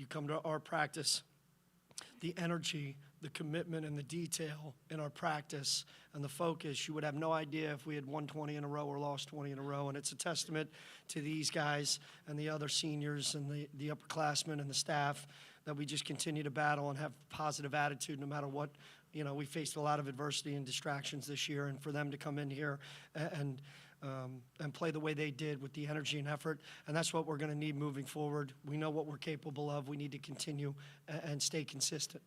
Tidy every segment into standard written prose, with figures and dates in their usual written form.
you come to our practice, the energy, the commitment, and the detail in our practice and the focus, you would have no idea if we had won 20 in a row or lost 20 in a row. And it's a testament to these guys and the other seniors and the upperclassmen and the staff that we just continue to battle and have positive attitude no matter what. You know, we faced a lot of adversity and distractions this year, and for them to come in here and play the way they did with the energy and effort, and that's what we're going to need moving forward. We know what we're capable of. We need to continue and stay consistent.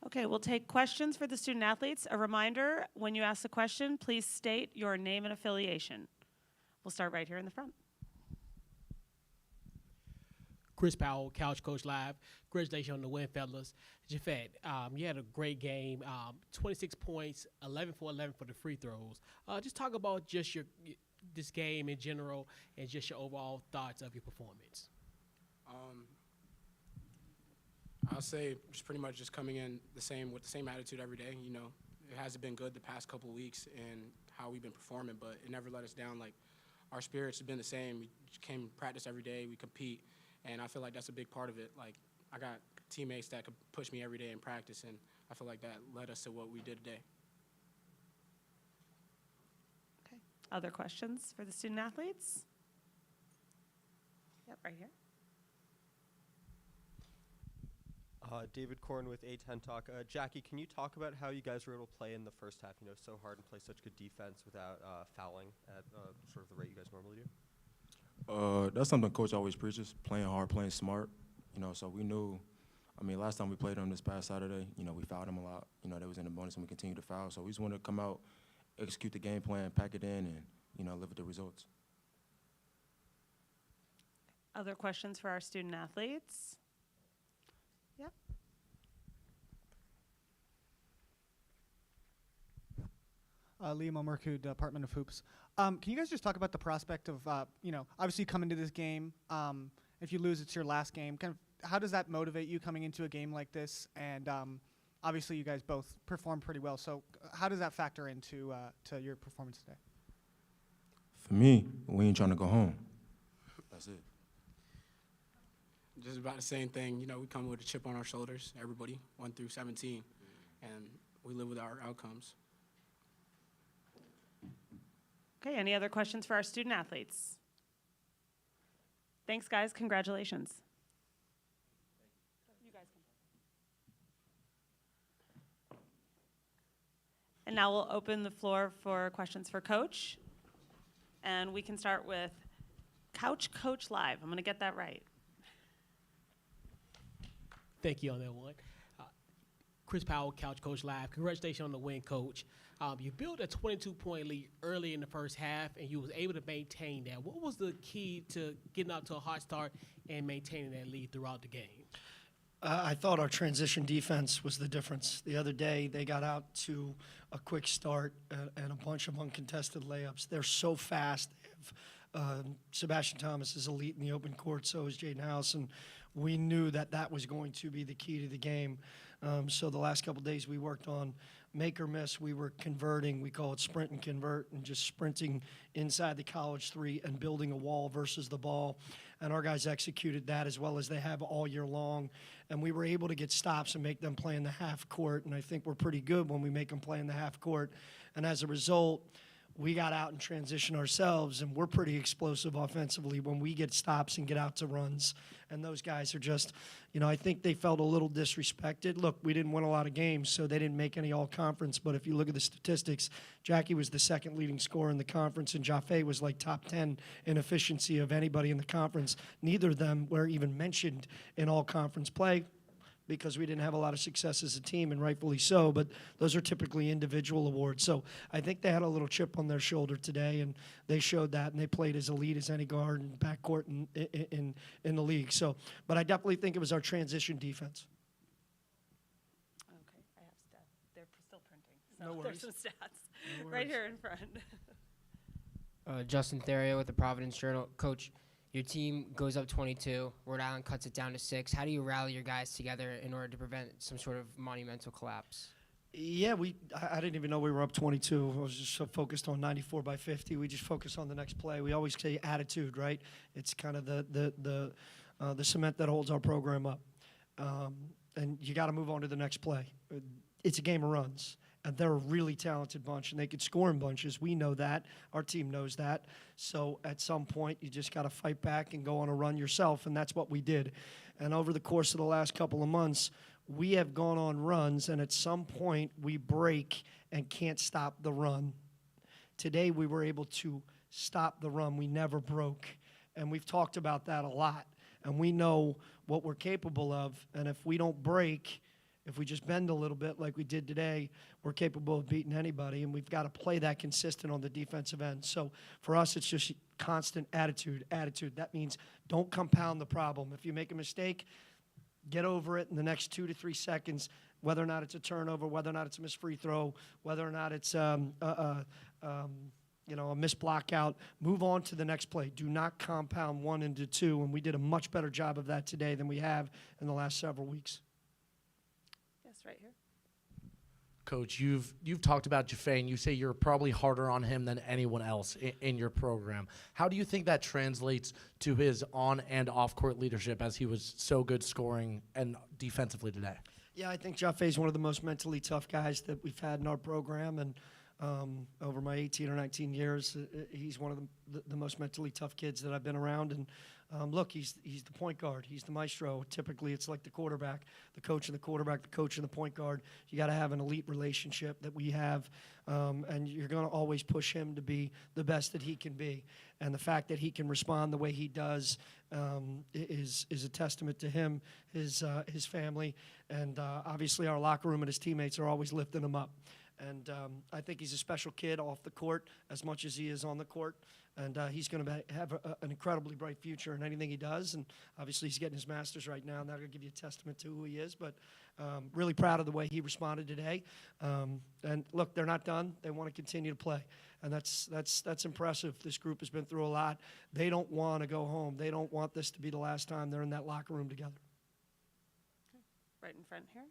Okay, we'll take questions for the student athletes. A reminder, when you ask the question, please state your name and affiliation. We'll start right here in the front. Chris Powell, Couch Coach Live. Congratulations on the win, fellas. Jafet, you had a great game, 26 points, 11 for 11 for the free throws. Just talk about just this game in general and just your overall thoughts of your performance. I'll say just pretty much just coming in with the same attitude every day. You know, it hasn't been good the past couple of weeks in how we've been performing, but it never let us down. Like, our spirits have been the same. We came to practice every day. We compete, and I feel like that's a big part of it. Like, I got teammates that could push me every day in practice, and I feel like that led us to what we did today. Okay. Other questions for the student athletes? Yep, right here. David Korn with A10 Talk. Jackie, can you talk about how you guys were able to play in the first half, you know, so hard and play such good defense without fouling at sort of the rate you guys normally do? That's something Coach always preaches, playing hard, playing smart. You know, so we knew, I mean, last time we played them this past Saturday, you know, we fouled them a lot. You know, they was in the bonus and we continued to foul. So we just wanted to come out, execute the game plan, pack it in, and, you know, live with the results. Other questions for our student athletes? Yep. Liam Omerku, Department of Hoops. Can you guys just talk about the prospect of, you know, obviously coming to this game, if you lose, it's your last game. Kind of, how does that motivate you coming into a game like this? And obviously you guys both performed pretty well. So how does that factor into to your performance today? For me, we ain't trying to go home. That's it. Just about the same thing. You know, we come with a chip on our shoulders, everybody, 1 through 17, and we live with our outcomes. Okay, any other questions for our student athletes? Thanks, guys. Congratulations. You guys can. And now we'll open the floor for questions for Coach. And we can start with Couch Coach Live. I'm going to get that right. Thank you on that one. Chris Powell, Couch Coach Live. Congratulations on the win, Coach. You built a 22-point lead early in the first half, and you was able to maintain that. What was the key to getting out to a hot start and maintaining that lead throughout the game? I thought our transition defense was the difference. The other day, they got out to a quick start and a bunch of uncontested layups. They're so fast. Sebastian Thomas is elite in the open court, so is Jaden House, and we knew that that was going to be the key to the game. So the last couple days we worked on make or miss. We were converting. We call it sprint and convert, and just sprinting inside the college three and building a wall versus the ball. And our guys executed that as well as they have all year long. And we were able to get stops and make them play in the half court. And I think we're pretty good when we make them play in the half court. And as a result, we got out and transitioned ourselves, and we're pretty explosive offensively when we get stops and get out to runs. And those guys are just, you know, I think they felt a little disrespected. Look, we didn't win a lot of games, so they didn't make any all-conference. But if you look at the statistics, Jackie was the second leading scorer in the conference, and Jaffe was like top 10 in efficiency of anybody in the conference. Neither of them were even mentioned in all-conference play, because we didn't have a lot of success as a team, and rightfully so, but those are typically individual awards. So I think they had a little chip on their shoulder today, and they showed that, and they played as elite as any guard and backcourt in the league. So, but I definitely think it was our transition defense. Okay, I have stats. They're still printing, so No worries. there's some stats No right worries. here in front. Justin Therio with the Providence Journal. Coach, your team goes up 22. Rhode Island cuts it down to 6. How do you rally your guys together in order to prevent some sort of monumental collapse? Yeah, I didn't even know we were up 22. I was just so focused on 94 by 50. We just focused on the next play. We always say attitude, right? It's kind of the the cement that holds our program up. And you got to move on to the next play. It's a game of runs. And they're a really talented bunch, and they could score in bunches. We know that. Our team knows that. So at some point, you just got to fight back and go on a run yourself, and that's what we did. And over the course of the last couple of months, we have gone on runs, and at some point, we break and can't stop the run. Today, we were able to stop the run. We never broke. And we've talked about that a lot. And we know what we're capable of, and if we don't break, if we just bend a little bit like we did today, we're capable of beating anybody, and we've got to play that consistent on the defensive end. So for us, it's just constant attitude. That means don't compound the problem. If you make a mistake, get over it in the next 2 to 3 seconds, whether or not it's a turnover, whether or not it's a missed free throw, whether or not it's a missed block out. Move on to the next play. Do not compound 1 into 2, and we did a much better job of that today than we have in the last several weeks. Right here. Coach, you've talked about Jaffe, and you say you're probably harder on him than anyone else in your program. How do you think that translates to his on and off court leadership, as he was so good scoring and defensively today? Yeah, I think Jaffe is one of the most mentally tough guys that we've had in our program, and over my 18 or 19 years, he's one of the most mentally tough kids that I've been around. And look, he's the point guard. He's the maestro. Typically, it's like the quarterback, the coach and the quarterback, the coach and the point guard. You got to have an elite relationship that we have, and you're going to always push him to be the best that he can be. And the fact that he can respond the way he does is a testament to him, his family, and obviously our locker room and his teammates are always lifting him up. And I think he's a special kid off the court as much as he is on the court. And he's going to have an incredibly bright future in anything he does. And obviously he's getting his master's right now, and that'll give you a testament to who he is. But really proud of the way he responded today. And look, they're not done. They want to continue to play. And that's impressive. This group has been through a lot. They don't want to go home. They don't want this to be the last time they're in that locker room together. Right in front here.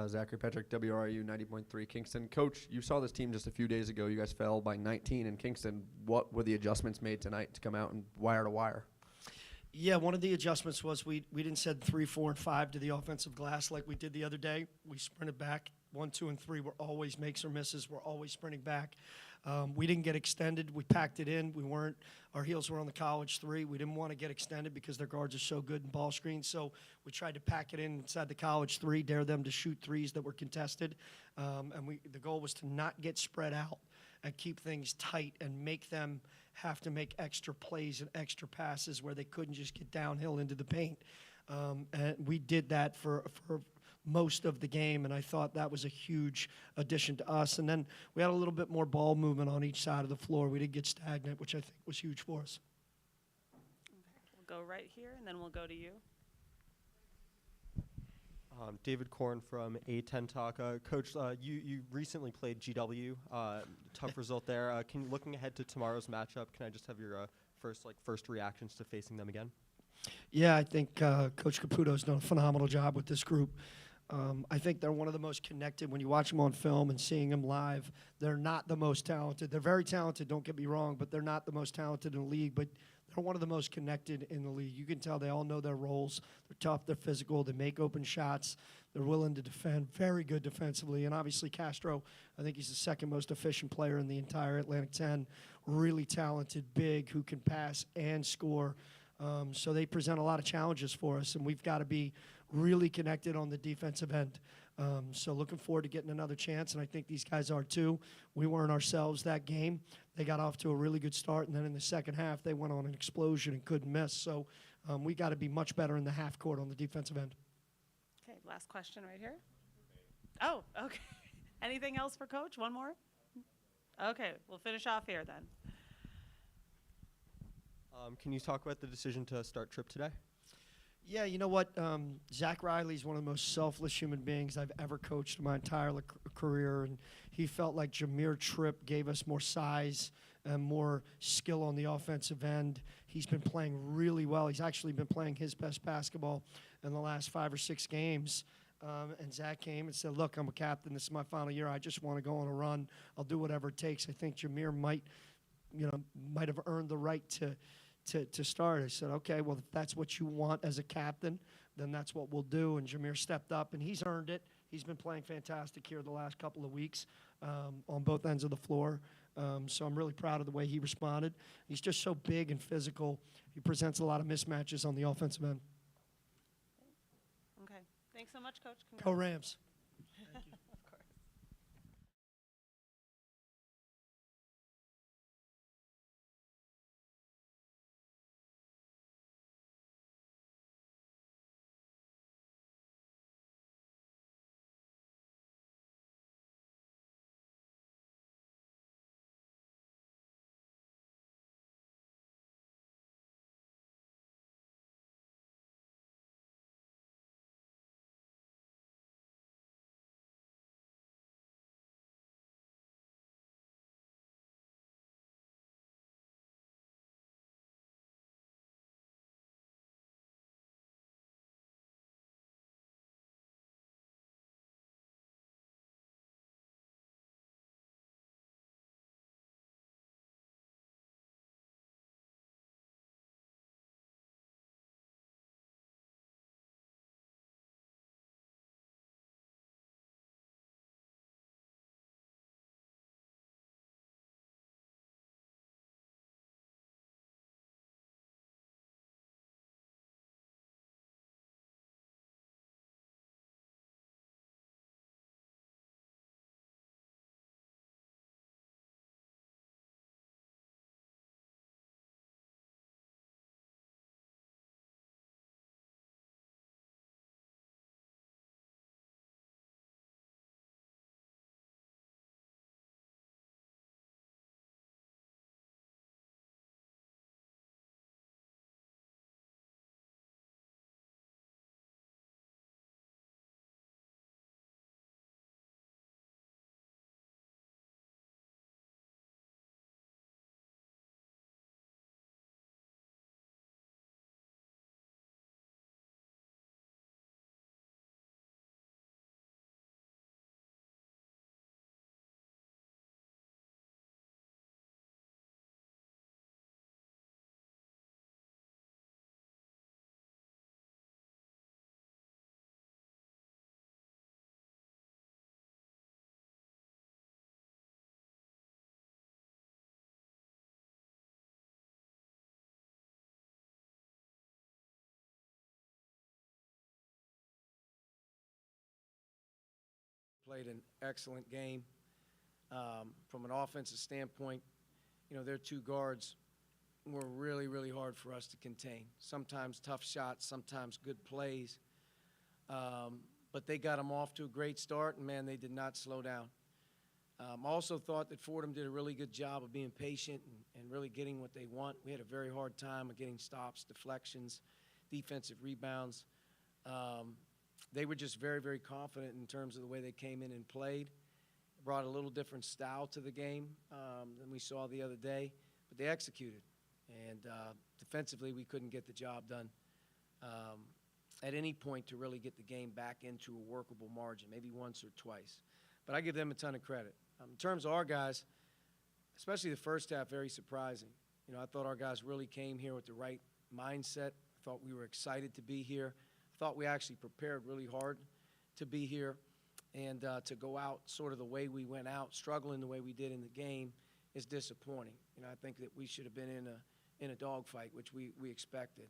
Zachary Petrick, WRU 90.3 Kingston. Coach, you saw this team just a few days ago. You guys fell by 19 in Kingston. What were the adjustments made tonight to come out and wire to wire? Yeah, one of the adjustments was we didn't send 3, 4, and 5 to the offensive glass like we did the other day. We sprinted back. 1, 2, and 3 were always makes or misses. We're always sprinting back. We didn't get extended. We packed it in. Our heels were on the college 3. We didn't want to get extended because their guards are so good in ball screens. So we tried to pack it in inside the college 3, dare them to shoot threes that were contested. And the goal was to not get spread out and keep things tight and make them have to make extra plays and extra passes where they couldn't just get downhill into the paint. And we did that for most of the game, and I thought that was a huge addition to us. And then we had a little bit more ball movement on each side of the floor. We didn't get stagnant, which I think was huge for us. Okay. We'll go right here, and then we'll go to you. David Korn from A10 Talk. Coach, you recently played GW. Tough result there. Looking ahead to tomorrow's matchup, can I just have your first reactions to facing them again? Yeah, I think Coach Caputo's done a phenomenal job with this group. I think they're one of the most connected. When you watch them on film and seeing them live, they're not the most talented. They're very talented, don't get me wrong, but they're not the most talented in the league. But they're one of the most connected in the league. You can tell they all know their roles. They're tough, they're physical, they make open shots. They're willing to defend, very good defensively. And obviously Castro, I think he's the second most efficient player in the entire Atlantic 10. Really talented, big, who can pass and score. So they present a lot of challenges for us, and we've got to be really connected on the defensive end. So looking forward to getting another chance, and I think these guys are too. We weren't ourselves that game. They got off to a really good start, and then in the second half, they went on an explosion and couldn't miss. So we got to be much better in the half court on the defensive end. Okay, last question right here. Oh, okay. Anything else for Coach? One more? Okay, we'll finish off here then. Can you talk about the decision to start Tripp today? Yeah, you know what? Zach Riley's one of the most selfless human beings I've ever coached in my entire career, and he felt like Jameer Tripp gave us more size and more skill on the offensive end. He's been playing really well. He's actually been playing his best basketball in the last 5 or 6 games. And Zach came and said, look, I'm a captain. This is my final year. I just want to go on a run. I'll do whatever it takes. I think Jameer might might have earned the right to start. I said, okay, well, if that's what you want as a captain, then that's what we'll do. And Jameer stepped up, and he's earned it. He's been playing fantastic here the last couple of weeks on both ends of the floor. So I'm really proud of the way he responded. He's just so big and physical. He presents a lot of mismatches on the offensive end. Okay. Thanks so much, Coach. Go Congrats. Rams. Of course. Played an excellent game. From an offensive standpoint, their two guards were really, really hard for us to contain. Sometimes tough shots, sometimes good plays. But they got them off to a great start, and, man, they did not slow down. I also thought that Fordham did a really good job of being patient and really getting what they want. We had a very hard time of getting stops, deflections, defensive rebounds. They were just very, very confident in terms of the way they came in and played. Brought a little different style to the game than we saw the other day, but they executed. And defensively, we couldn't get the job done at any point to really get the game back into a workable margin, maybe once or twice. But I give them a ton of credit. In terms of our guys, especially the first half, very surprising. I thought our guys really came here with the right mindset. I thought we were excited to be here. I thought we actually prepared really hard to be here. And to go out sort of the way we went out, struggling the way we did in the game, is disappointing. I think that we should have been in a dogfight, which we expected.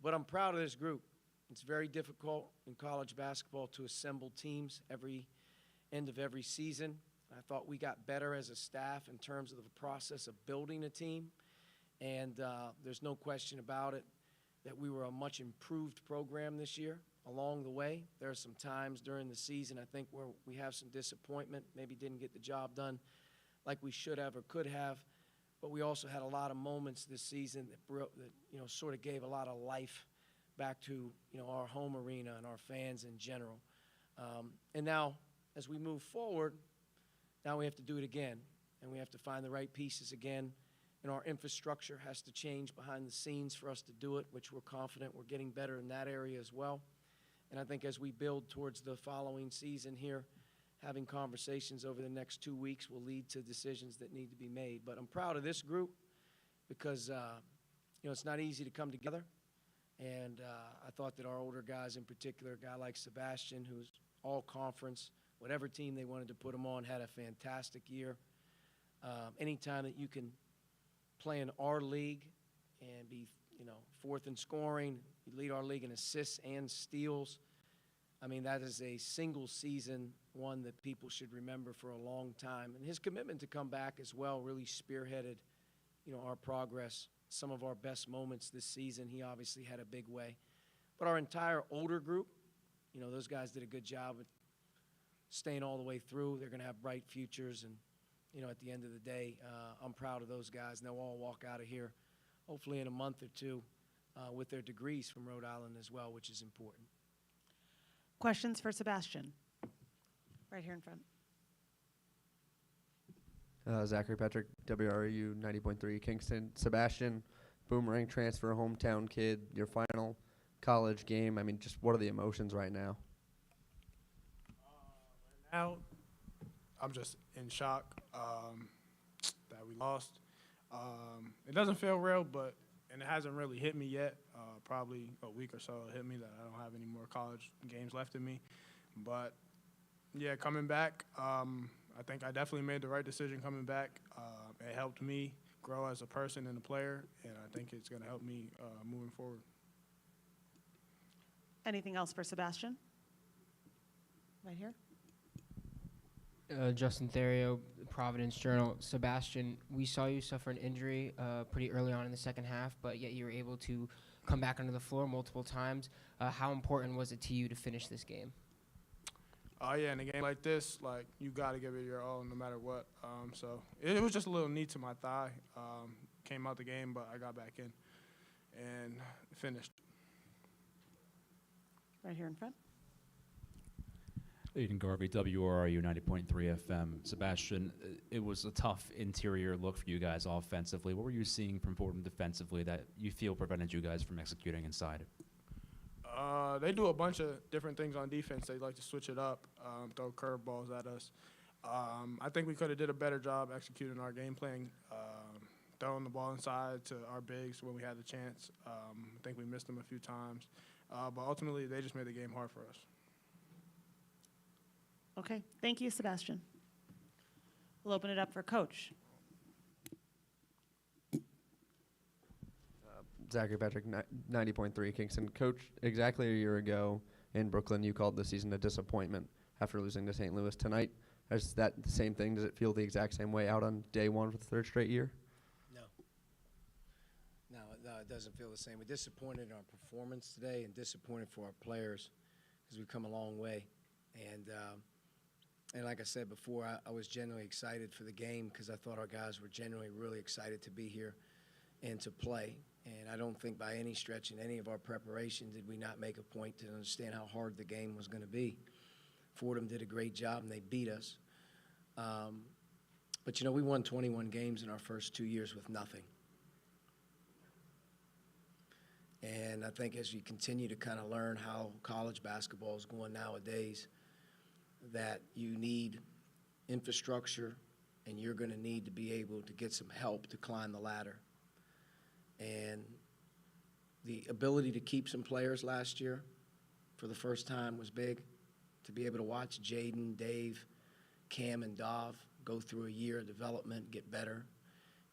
But I'm proud of this group. It's very difficult in college basketball to assemble teams every end of every season. I thought we got better as a staff in terms of the process of building a team. And there's no question about it that we were a much improved program this year. Along the way, there are some times during the season, I think, where we have some disappointment, maybe didn't get the job done like we should have or could have. But we also had a lot of moments this season that sort of gave a lot of life back to our home arena and our fans in general. And now, as we move forward, now we have to do it again, and we have to find the right pieces again. And our infrastructure has to change behind the scenes for us to do it, which we're confident we're getting better in that area as well. And I think as we build towards the following season here, having conversations over the next 2 weeks will lead to decisions that need to be made. But I'm proud of this group because, it's not easy to come together. And I thought that our older guys, in particular, a guy like Sebastian, who's all conference, whatever team they wanted to put him on, had a fantastic year. Anytime that you can play in our league and be, fourth in scoring, you lead our league in assists and steals. I mean, that is a single season one that people should remember for a long time. And his commitment to come back as well really spearheaded, our progress. Some of our best moments this season, he obviously had a big way. But our entire older group, those guys did a good job at staying all the way through. They're going to have bright futures. And, at the end of the day, I'm proud of those guys. And they'll all walk out of here, hopefully in a month or two, with their degrees from Rhode Island as well, which is important. Questions for Sebastian? Right here in front. Zachary Patrick, WRU 90.3 Kingston. Sebastian, boomerang transfer, hometown kid, your final college game. I mean, just what are the emotions right now? Now, I'm just in shock that we lost. It doesn't feel real, and it hasn't really hit me yet. Probably a week or so it'll hit me that I don't have any more college games left in me. But, yeah, coming back, I think I definitely made the right decision coming back. It helped me grow as a person and a player, and I think it's going to help me moving forward. Anything else for Sebastian? Right here. Justin Therio, Providence Journal. Sebastian, we saw you suffer an injury pretty early on in the second half, but yet you were able to come back onto the floor multiple times. How important was it to you to finish this game? Yeah, in a game like this, you got to give it your all no matter what. So it was just a little knee to my thigh. Came out the game, but I got back in and finished. Right here in front. Aiden Garvey, WRU 90.3 FM. Sebastian, it was a tough interior look for you guys offensively. What were you seeing from Fordham defensively that you feel prevented you guys from executing inside? They do a bunch of different things on defense. They like to switch it up, throw curveballs at us. I think we could have did a better job executing our game plan, throwing the ball inside to our bigs when we had the chance. I think we missed them a few times. But ultimately, they just made the game hard for us. Okay, thank you, Sebastian. We'll open it up for Coach. Zachary Patrick, 90.3 Kingston. Coach, exactly a year ago in Brooklyn, you called the season a disappointment after losing to St. Louis. Tonight, is that the same thing? Does it feel the exact same way out on day one for the third straight year? No, it doesn't feel the same. We're disappointed in our performance today and disappointed for our players because we've come a long way. And like I said before, I was genuinely excited for the game because I thought our guys were genuinely really excited to be here and to play. And I don't think by any stretch in any of our preparation did we not make a point to understand how hard the game was going to be. Fordham did a great job, and they beat us. But, we won 21 games in our first 2 years with nothing. And I think as you continue to kind of learn how college basketball is going nowadays, that you need infrastructure and you're going to need to be able to get some help to climb the ladder. And the ability to keep some players last year for the first time was big. To be able to watch Jaden, Dave, Cam, and Dov go through a year of development, get better.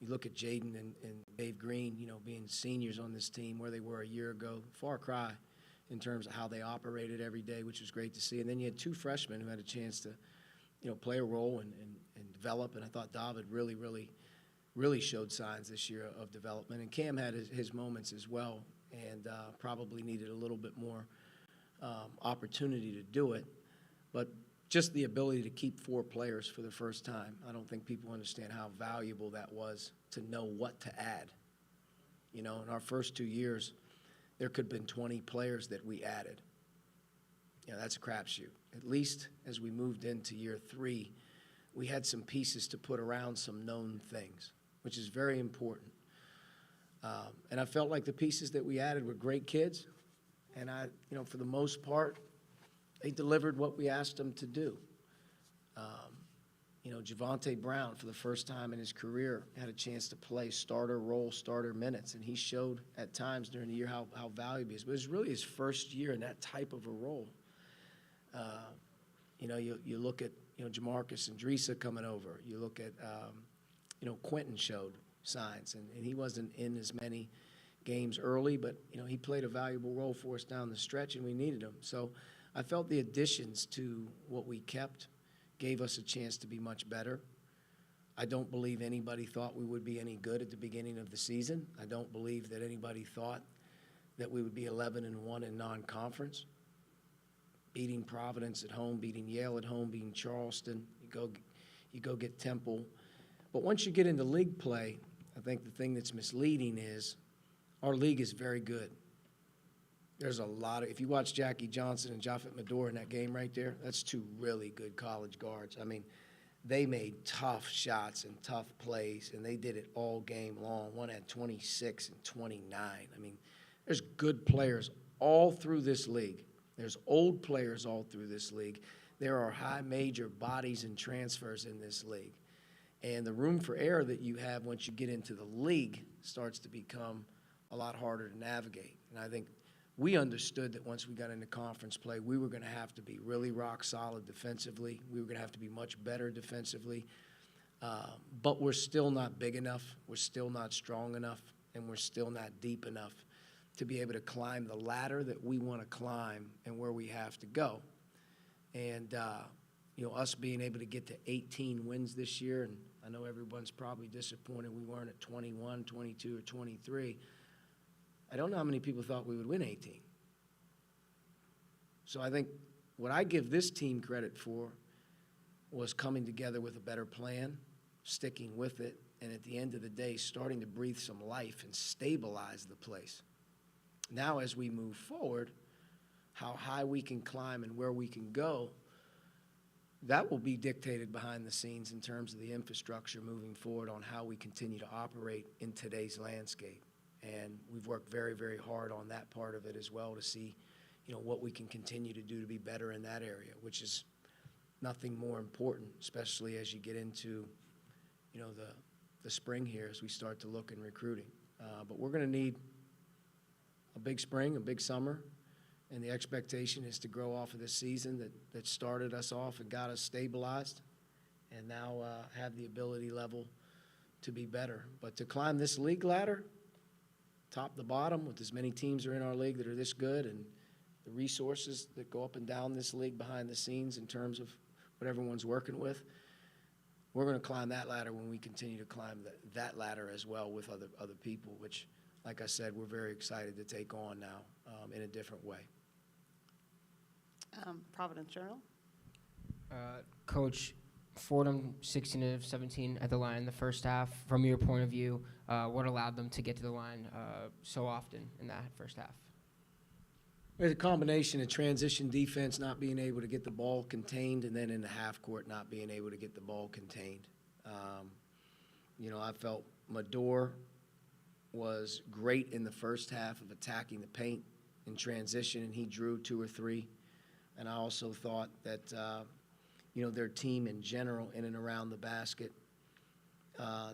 You look at Jaden and Dave Green, being seniors on this team where they were a year ago, far cry in terms of how they operated every day, which was great to see. And then you had two freshmen who had a chance to, play a role and develop. And I thought Dov had really showed signs this year of development. And Cam had his moments as well and probably needed a little bit more opportunity to do it. But just the ability to keep four players for the first time, I don't think people understand how valuable that was to know what to add. In our first 2 years, there could have been 20 players that we added. That's a crapshoot. At least as we moved into year 3, we had some pieces to put around some known things, which is very important. And I felt like the pieces that we added were great kids, and for the most part, they delivered what we asked them to do. Javonte Brown, for the first time in his career, had a chance to play starter role, starter minutes, and he showed at times during the year how valuable he is. But it was really his first year in that type of a role. You look at, Jamarcus and Drisa coming over. You look at, Quentin showed signs, and he wasn't in as many games early, but, he played a valuable role for us down the stretch, and we needed him. So I felt the additions to what we kept gave us a chance to be much better. I don't believe anybody thought we would be any good at the beginning of the season. I don't believe that anybody thought that we would be 11-1 in non-conference. Beating Providence at home, beating Yale at home, beating Charleston, you go get Temple. But once you get into league play, I think the thing that's misleading is our league is very good. There's a lot of, if you watch Jackie Johnson and Japhet Medor in that game right there, that's two really good college guards. I mean, they made tough shots and tough plays, and they did it all game long. One had 26 and 29. I mean, there's good players all through this league. There's old players all through this league. There are high major bodies and transfers in this league. And the room for error that you have once you get into the league starts to become a lot harder to navigate. And I think we understood that once we got into conference play, we were going to have to be really rock solid defensively. We were going to have to be much better defensively. But we're still not big enough. We're still not strong enough. And we're still not deep enough to be able to climb the ladder that we want to climb and where we have to go. And, us being able to get to 18 wins this year, and I know everyone's probably disappointed we weren't at 21, 22, or 23. I don't know how many people thought we would win 18. So I think what I give this team credit for was coming together with a better plan, sticking with it, and at the end of the day, starting to breathe some life and stabilize the place. Now, as we move forward, how high we can climb and where we can go, that will be dictated behind the scenes in terms of the infrastructure moving forward on how we continue to operate in today's landscape. And we've worked very, very hard on that part of it as well to see, what we can continue to do to be better in that area, which is nothing more important, especially as you get into, the spring here as we start to look in recruiting. But we're going to need a big spring, a big summer, and the expectation is to grow off of this season that started us off and got us stabilized, and now have the ability level to be better. But to climb this league ladder, top to bottom, with as many teams are in our league that are this good, and the resources that go up and down this league behind the scenes in terms of what everyone's working with, we're going to climb that ladder when we continue to climb that ladder as well with other people, which, like I said, we're very excited to take on now in a different way. Providence Journal. Coach, Fordham 16 of 17 at the line in the first half. From your point of view, what allowed them to get to the line so often in that first half? There's a combination of transition defense, not being able to get the ball contained, and then in the half court not being able to get the ball contained. I felt Medor was great in the first half of attacking the paint in transition, and he drew 2 or 3. And I also thought that, their team in general in and around the basket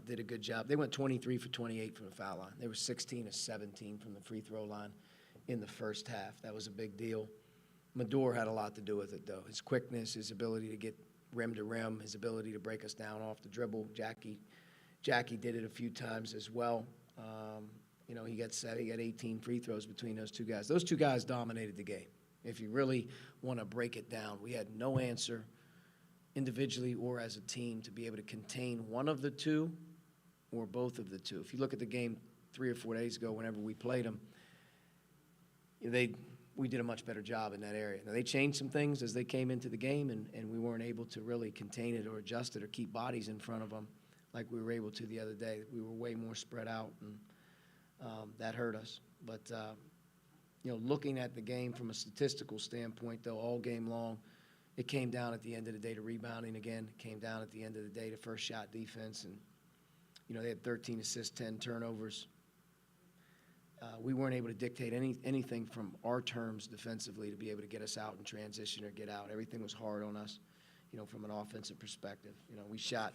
did a good job. They went 23 for 28 from the foul line. They were 16 of 17 from the free throw line in the first half. That was a big deal. Medor had a lot to do with it, though. His quickness, his ability to get rim to rim, his ability to break us down off the dribble. Jackie did it a few times as well. He got set. He got 18 free throws between those two guys. Those two guys dominated the game. If you really want to break it down, we had no answer individually or as a team to be able to contain one of the two or both of the two. If you look at the game 3 or 4 days ago, whenever we played them, we did a much better job in that area. Now, they changed some things as they came into the game, and we weren't able to really contain it or adjust it or keep bodies in front of them like we were able to the other day. We were way more spread out, and that hurt us. But, looking at the game from a statistical standpoint, though, all game long, it came down at the end of the day to rebounding again. It came down at the end of the day to first shot defense. And, they had 13 assists, 10 turnovers. We weren't able to dictate anything from our terms defensively to be able to get us out in transition or get out. Everything was hard on us. from an offensive perspective. We shot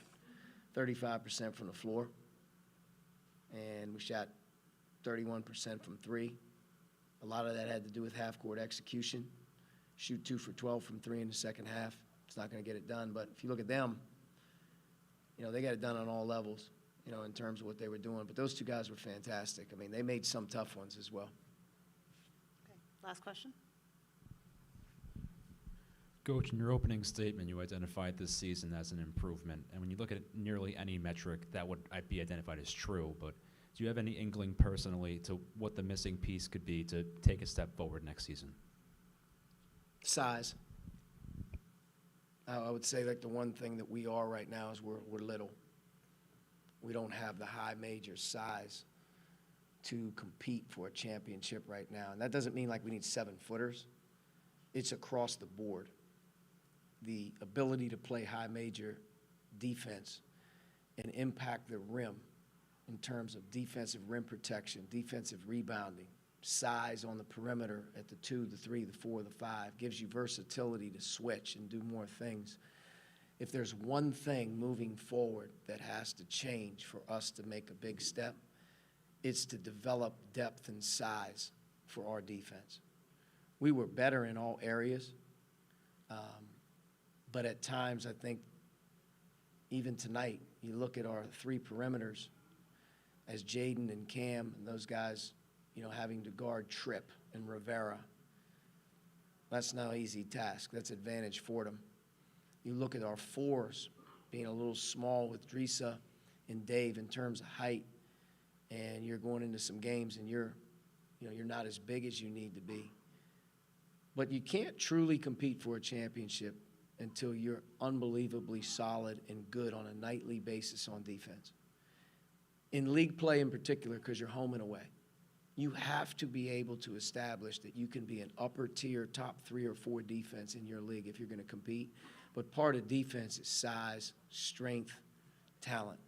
35% from the floor, and we shot 31% from three. A lot of that had to do with half-court execution. Shoot 2 for 12 from three in the second half. It's not going to get it done, but if you look at them, they got it done on all levels, in terms of what they were doing. But those two guys were fantastic. I mean, they made some tough ones as well. Okay. Last question. Coach, in your opening statement, you identified this season as an improvement. And when you look at nearly any metric, that would be identified as true. But do you have any inkling personally to what the missing piece could be to take a step forward next season? Size. I would say like the one thing that we are right now is we're little. We don't have the high major size to compete for a championship right now. And that doesn't mean like we need 7-footers. It's across the board. The ability to play high major defense and impact the rim in terms of defensive rim protection, defensive rebounding, size on the perimeter at the 2, the 3, the 4, the 5, gives you versatility to switch and do more things. If there's one thing moving forward that has to change for us to make a big step, it's to develop depth and size for our defense. We were better in all areas, but at times I think even tonight, you look at our 3 perimeters as Jaden and Cam and those guys, having to guard Tripp and Rivera. That's no easy task. That's advantage Fordham. You look at our 4s being a little small with Drisa and Dave in terms of height, and you're going into some games and you're not as big as you need to be. But you can't truly compete for a championship until you're unbelievably solid and good on a nightly basis on defense. In league play in particular, because you're home and away, you have to be able to establish that you can be an upper tier, top 3 or 4 defense in your league if you're going to compete. But part of defense is size, strength, talent.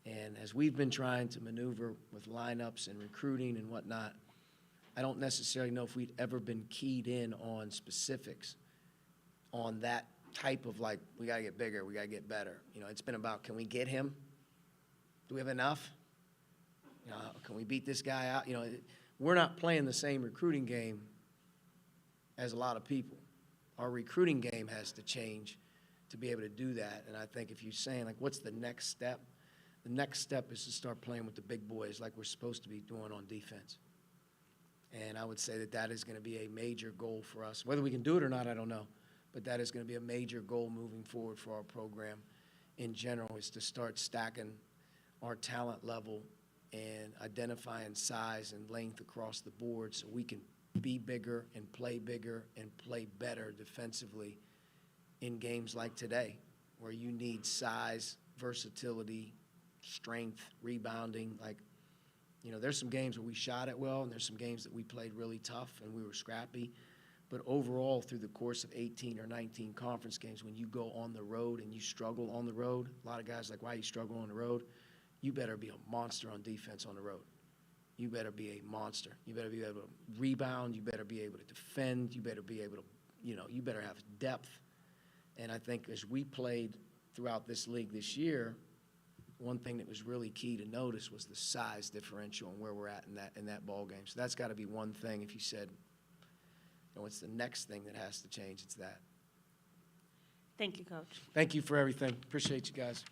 And as we've been trying to maneuver with lineups and recruiting and whatnot, I don't necessarily know if we'd ever been keyed in on specifics on that type of like, we got to get bigger, we got to get better. It's been about, can we get him? Do we have enough? Can we beat this guy out? We're not playing the same recruiting game as a lot of people. Our recruiting game has to change to be able to do that. And I think if you're saying, like, what's the next step? The next step is to start playing with the big boys like we're supposed to be doing on defense. And I would say that is going to be a major goal for us. Whether we can do it or not, I don't know. But that is going to be a major goal moving forward for our program in general, is to start stacking our talent level and identifying size and length across the board so we can be bigger and play better defensively in games like today, where you need size, versatility, strength, rebounding. There's some games where we shot it well, and there's some games that we played really tough and we were scrappy. But overall, through the course of 18 or 19 conference games, when you go on the road and you struggle on the road, a lot of guys are like, why you struggle on the road? You better be a monster on defense on the road. You better be a monster. You better be able to rebound. You better be able to defend. You better be able to, you better have depth. And I think as we played throughout this league this year, one thing that was really key to notice was the size differential and where we're at in that ball game. So that's got to be one thing. If you said, what's the next thing that has to change, it's that. Thank you, Coach. Thank you for everything. Appreciate you guys.